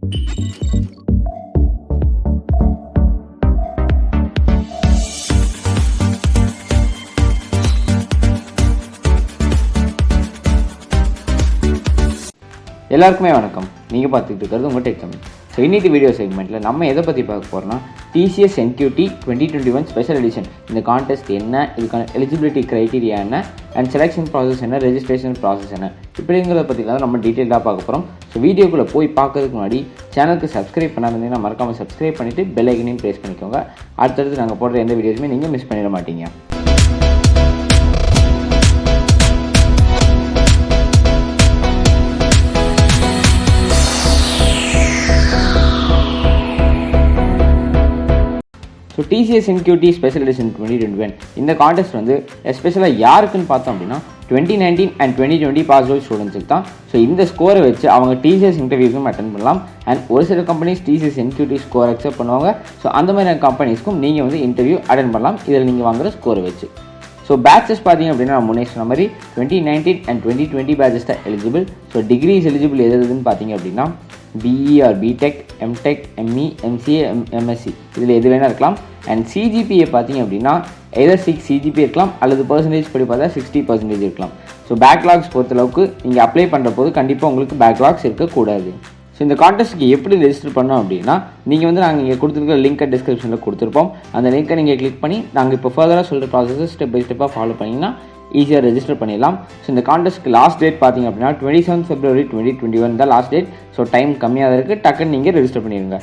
எல்லாருக்குமே வணக்கம். நீங்கள் பார்த்துக்கிட்டு இருக்கிறது உங்கள் டெக் தமிழ். ஸோ இன்னைக்கு வீடியோ செக்மெண்ட்டில் நம்ம எதை பற்றி பார்க்க போகிறோம்னா TCS NQT 2021 ஸ்பெஷல் எடிஷன். இந்த கான்டெஸ்ட் என்ன, இதுக்கான எலிஜிபிலிட்டி க்ரைட்டீரியா என்ன, அண்ட் செலெக்ஷன் ப்ராசஸ் என்ன, ரெஜிஸ்ட்ரேஷன் ப்ராசஸ் என்ன, இப்படிங்கிறத பற்றி தான் நம்ம டீட்டெயிலாக பார்க்க போகிறோம். ஸோ வீடியோக்குள்ளே போய் பார்க்கறதுக்கு முன்னாடி சேனலுக்கு சப்ஸ்கிரைப் பண்ணாமல் மறக்காமல் சப்ஸ்கிரைப் பண்ணிவிட்டு பெல் ஐக்கனையும் ப்ரெஸ் பண்ணிக்கோங்க. அடுத்தடுத்து நாங்கள் போடுற எந்த வீடியோஸுமே நீங்கள் மிஸ் பண்ணிட மாட்டீங்க. So TCS NQT special edition 2021 இந்த கான்டெஸ்ட் வந்து எஸ்பெஷலாக யாருக்குன்னு பார்த்தோம் அப்படின்னா 2019 அண்ட் 2020 பாஸ் அவுட் ஸ்டூடெண்ட்ஸுக்கு தான். ஸோ இந்த ஸ்கோரை வச்சு அவங்க TCS இன்டர்வியூஸும் அட்டன் பண்ணலாம். அண்ட் ஒரு சில companies TCS NQT score accept பண்ணுவாங்க. ஸோ அந்த மாதிரியான கம்பெனிஸ்க்கும் நீங்கள் வந்து இன்டர்வியூ அட்டன் பண்ணலாம் இதில் நீங்கள் வாங்குகிற ஸ்கோரை வச்சு. ஸோ பேச்சஸ் பார்த்தீங்க அப்படின்னா நான் முன்னே சொன்ன மாதிரி 2019 அண்ட் 2020 பேச்சஸ் தான் எலிஜிபிள். ஸோ டிகிரிஸ் எலிஜிபிள் எதுன்னு பார்த்தீங்க அப்படின்னா BE or BTech, MTech, ME, MCA, MSc இதில் எது வேணால் இருக்கலாம். அண்ட் CGPA பார்த்தீங்க அப்படின்னா எதர் 6 CGPA இருக்கலாம் அல்லது பர்சன்டேஜ் படி பார்த்தா 60% இருக்கலாம். ஸோ பேக்லாக்ஸ் பொறுத்தளவுக்கு நீங்கள் அப்ளை பண்ணுற போது கண்டிப்பாக உங்களுக்கு பேக்லாக்ஸ் இருக்கக்கூடாது. ஸோ இந்த கான்டெஸ்ட்டுக்கு எப்படி ரெஜிஸ்டர் பண்ணோம் அப்படின்னா நீங்கள் வந்து நாங்கள் இங்கே கொடுத்துருக்க லிங்க்கை டிஸ்கிரிப்ஷனில் கொடுத்துருப்போம். அந்த லிங்க்கை நீங்கள் கிளிக் பண்ணி நாங்கள் இப்போ ஃபர்தராக சொல்கிற ப்ராசஸை ஸ்டெப் பை ஸ்டெப்பாக ஃபாலோ பண்ணிங்கன்னா ஈஸியாக ரெஜிஸ்டர் பண்ணிடலாம். ஸோ இந்த கான்டெஸ்ட்க்கு லாஸ்ட் டேட் பார்த்தீங்க அப்படின்னா 27 February 2021 தான் லாஸ்ட் டேட். ஸோ டைம் கம்மியாக இருக்குது, டக்குன்னு நீங்கள் ரெஜிஸ்டர் பண்ணிடுங்க.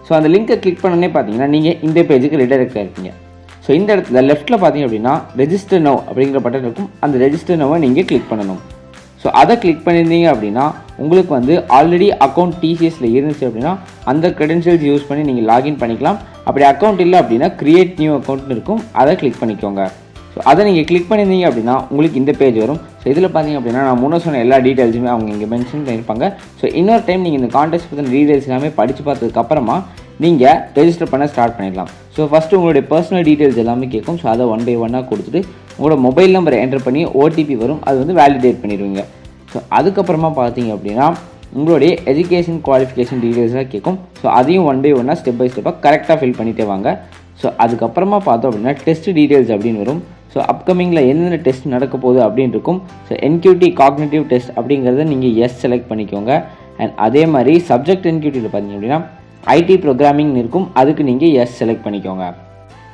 ஸோ அந்த லிங்க்கை கிளிக் பண்ணனே பார்த்தீங்கன்னா நீங்கள் இந்த பேஜுக்கு ரிடைரக்ட் ஆகிருக்கீங்க. ஸோ இந்த இடத்துல லெஃப்ட்டில் பார்த்தீங்க அப்படின்னா ரெஜிஸ்டர் நோ அப்படிங்கிற பட்டன் இருக்கும். அந்த ரெஜிஸ்டர் நோவை நீங்கள் கிளிக் பண்ணணும். ஸோ அதை கிளிக் பண்ணியிருந்தீங்க அப்படின்னா உங்களுக்கு வந்து ஆல்ரெடி அக்கௌண்ட் TCSல இருந்துச்சு அப்படின்னா அந்த க்ரெடென்ஷியல்ஸ் யூஸ் பண்ணி நீங்கள் லாகின் பண்ணிக்கலாம். அப்படி அக்கௌண்ட் இல்லை அப்படின்னா கிரியேட் நியூ அக்கௌண்ட்னு இருக்கும், அதை கிளிக் பண்ணிக்கோங்க. ஸோ அதை நீங்கள் கிளிக் பண்ணியிருந்தீங்க அப்படின்னா உங்களுக்கு இந்த பேஜ் வரும். ஸோ இதில் பார்த்தீங்க அப்படின்னா நான் முன்னே சொன்ன எல்லா டீட்டெயில்ஸுமே அவங்க இங்கே மென்ஷன் பண்ணியிருப்பாங்க. ஸோ இன்னொரு டைம் நீங்கள் இந்த கான்டெஸ்ட் பற்றின டீட்டெயில்ஸ் எல்லாமே படித்து பார்த்ததுக்கப்புறமா நீங்கள் ரெஜிஸ்டர் பண்ண ஸ்டார்ட் பண்ணிடலாம். ஸோ ஃபஸ்ட்டு உங்களுடைய பர்சனல் டீட்டெயில்ஸ் எல்லாமே கேட்கும். ஸோ அதை 1 by 1 கொடுத்துட்டு உங்களோட மொபைல் நம்பரை என்டர் பண்ணி OTP வரும், அது வந்து வேலிடேட் பண்ணிடுவீங்க. ஸோ அதுக்கப்புறமா பார்த்தீங்க அப்படின்னா உங்களுடைய எஜுகேஷன் குவாலிஃபிகேஷன் டீட்டெயில்ஸாக கேட்கும். ஸோ அதையும் 1 by 1 ஸ்டெப் பை ஸ்டெப்பாக கரெக்டாக ஃபில் பண்ணிட்டே வாங்க. ஸோ அதுக்கப்புறமா பார்த்தோம் அப்படின்னா டெஸ்ட் டீட்டெயில்ஸ் அப்படின்னு வரும். ஸோ அப்கமிங்கில் என்னென்ன டெஸ்ட் நடக்க போகுது அப்படின்னு இருக்கும். ஸோ NQT காக்னிட்டிவ் டெஸ்ட் அப்படிங்கிறத நீங்கள் எஸ் செலக்ட் பண்ணிக்கோங்க. அண்ட் அதே மாதிரி சப்ஜெக்ட் NQTயில் பார்த்தீங்க அப்படின்னா IT ப்ரோக்ராமிங் இருக்கும், அதுக்கு நீங்கள் எஸ் செலக்ட் பண்ணிக்கோங்க.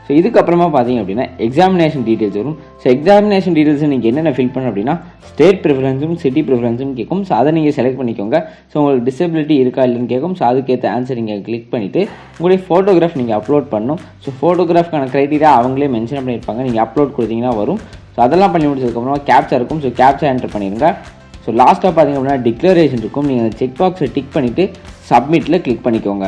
ஸோ இதுக்கப்புறமா பார்த்தீங்க அப்படின்னா எக்ஸாமினேஷன் டீட்டெயில்ஸ் வரும். ஸோ எக்ஸாமினேஷன் டீட்டெயில்ஸ் நீங்கள் என்னென்ன ஃபில் பண்ணணும் அப்படின்னா ஸ்டேட் ப்ரிஃபரன்ஸும் சிட்டி ப்ரிஃபரன்ஸும் கேட்கும். ஸோ அதை நீங்கள் செலக்ட் பண்ணிக்கோங்க. ஸோ உங்களுக்கு டிசபிலிட்டி இருக்கா இல்லைன்னு கேட்கும். ஸோ அதுக்கேற்ற ஆன்சர் நீங்கள் கிளிக் பண்ணிவிட்டு உங்களுடைய ஃபோட்டோகிராஃப் நீங்கள் அப்லோட் பண்ணணும். ஸோ ஃபோட்டோகிராஃப்க்கான க்ரைட்டீரியா அவங்களே மென்ஷன் பண்ணியிருப்பாங்க, நீங்கள் அப்லோட் கொடுத்தீங்கன்னா வரும். ஸோ அதெல்லாம் பண்ணி முடிச்சதுக்கப்புறமா கேப்சா இருக்கும். ஸோ கேப்சா என்டர் பண்ணிடுங்க. ஸோ லாஸ்ட்டாக பார்த்தீங்க அப்படின்னா டிக்ளரேஷன் இருக்கும். நீங்கள் அந்த செக் பாக்ஸை டிக் பண்ணிவிட்டு சப்மிட்டில் கிளிக் பண்ணிக்கோங்க.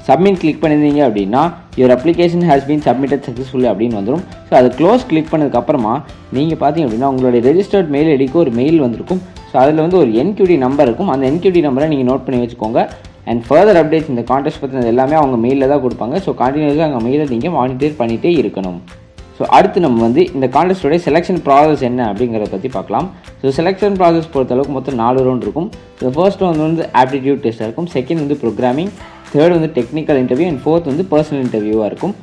சப்மிட் கிளிக் பண்ணியிருந்தீங்க அப்படின்னா your application has been submitted successfully அப்படின்னு வந்துடும். ஸோ அது க்ளோஸ் கிளிக் பண்ணதுக்கப்புறமா நீங்கள் பார்த்தீங்க அப்படின்னா உங்களுடைய ரெஜிஸ்டர்ட் மெயில் ஐடிக்கு ஒரு மெயில் வந்திருக்கும். ஸோ அதில் வந்து ஒரு NQT நம்பர் இருக்கும். அந்த NQT நம்பரை நீங்கள் நோட் பண்ணி வச்சுக்கோங்க. அண்ட் ஃபர்தர் அப்டேட்ஸ் இந்த கான்டெஸ்ட் பற்றினது எல்லாமே அவங்க மெயிலில் தான் கொடுப்பாங்க. ஸோ கண்டினியூஸாக அவங்க மெயிலை நீங்கள் மானிட்டர் பண்ணிகிட்டே இருக்கணும். ஸோ அடுத்து நம்ம வந்து இந்த கான்டெஸ்டோடைய செலெக்ஷன் ப்ராசஸ் என்ன அப்படிங்கிறத பற்றி பார்க்கலாம். ஸோ செலெக்ஷன் ப்ராசஸ் பொறுத்தளவுக்கு மொத்தம் 4 ரவுண்ட் இருக்கும். ஸோ ஃபர்ஸ்ட் வந்து ஆப்டிடியூட் டெஸ்ட்டாக இருக்கும், செகண்ட் வந்து ப்ரோக்ராமிங், தேர்ட் வந்து டெக்னிக்கல் இன்டர்வியூ, அண்ட் ஃபோர்த் வந்து பர்சனல் இன்டர்வியூவாக இருக்கும்.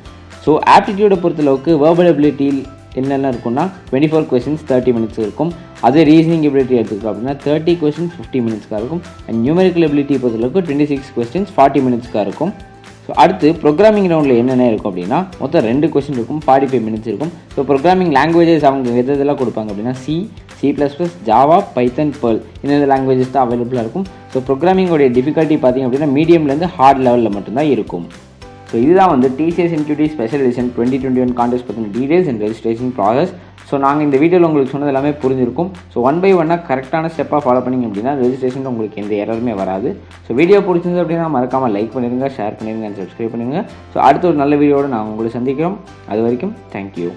ஸோ ஆப்டிடியூடை பொறுத்தளவுக்கு வெர்பல் எபிலிட்டியில் என்னென்ன இருக்குன்னா 24 கொஸ்டின்ஸ் 30 மினிட்ஸ் இருக்கும். அதே ரீசனிங் எபிலிட்டி எடுத்துக்கலாம் அப்படின்னா 30 கொஸ்டின்ஸ் 50 மினிட்ஸ்க்காக இருக்கும். அண்ட் நியூமெரிக்கல் எபிலிட்டி பொறுத்தளவுக்கு 26 கொஸ்டின்ஸ் 40 மினிட்ஸ்க்காக இருக்கும். ஸோ அடுத்து ப்ரோக்ராமிங் ரவுண்டில் என்னென்ன இருக்கும் அப்படின்னா மொத்தம் 2 கொஸ்டின் இருக்கும், 45 மினிட்ஸ் இருக்கும். ஸோ ப்ரோக்ராமிங் லாங்குவேஜஸ் அவங்க எதெல்லாம் கொடுப்பாங்க அப்படின்னா C++, ஜாவா, பைத்தன், பெர்ல் இந்த லாங்குவேஜஸ் தான் அவைலபிளாக இருக்கும். ஸோ ப்ரோக்ராமிங்கோடைய டிஃபிகல்ட்டி பார்த்திங்க அப்படின்னா மீடியம்லேருந்து ஹார்ட் லெவலில் மட்டும்தான் இருக்கும். ஸோ இதுதான் வந்து TCS NQT special edition 2021 contest பற்றின details and registration process. So நாங்கள் இந்த வீடியோவில் உங்களுக்கு சொன்னது எல்லாமே புரிஞ்சிருக்கும். ஸோ 1 by 1 கரெக்டான ஸ்டெப்பாக ஃபாலோ பண்ணிங்க அப்படின்னா ரெஜிஸ்ட்ரேஷன் உங்களுக்கு எந்த எரருமே வராது. ஸோ வீடியோ பிடிச்சிருந்து அப்படின்னா மறக்காமல் லைக் பண்ணிடுங்க, ஷேர் பண்ணிடுங்க அண்ட் சப்ஸ்கிரைப் பண்ணிடுங்க. ஸோ அடுத்த ஒரு நல்ல வீடியோவோடு நாங்கள் உங்களை சந்திக்கிறோம். அது வரைக்கும் தேங்க்யூ.